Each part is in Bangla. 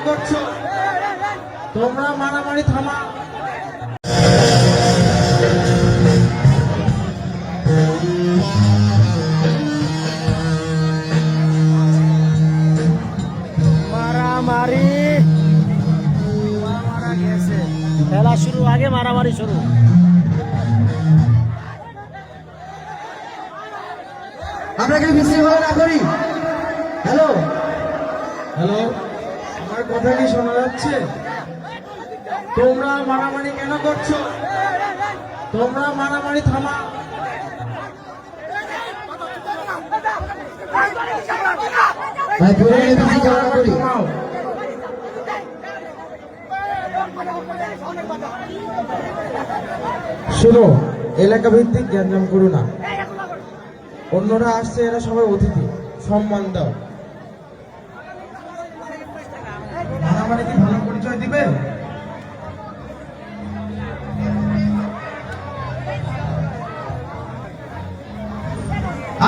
করছো? তোমরা মারামারি থামা। মারামারি খেলা শুরু আগে মারামারি শুরু। আমরা কি বিশৃঙ্খলা না করি? হ্যালো হ্যালো, আমার কথা কি শোনা যাচ্ছে? তোমরা মারামারি কেন করছো? তোমরা মারামারি থামা। শোনো, এলাকা ভিত্তিক গ্যাঞ্জাম করো না। অন্যরা আসছে, এরা সবাই অতিথি, সম্মান দাও। মারামারি কি ভালো পরিচয় দিবে?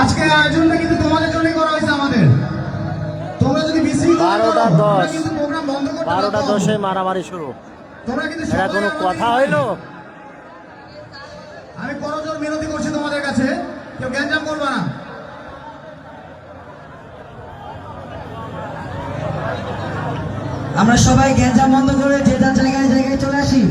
আজকের আয়োজনটা কিন্তু তোমাদের জন্যই করা হয়েছে। আমাদের তোমরা যদি বিশৃঙ্খলা করো, 12:10 কিন্তু প্রোগ্রাম বন্ধ করতে বাধ্য হবো। 12:10 মারামারি শুরু। তোমরা কিন্তু এটা কোনো কথা হইলো? আমি করজোর মিনতি করছি তোমাদের কাছে, কেউ গ্যাঞ্জাম করবে না। আমরা সবাই গ্যাঞ্জাম বন্ধ করে যে যার জায়গায় জায়গায় চলে আসি।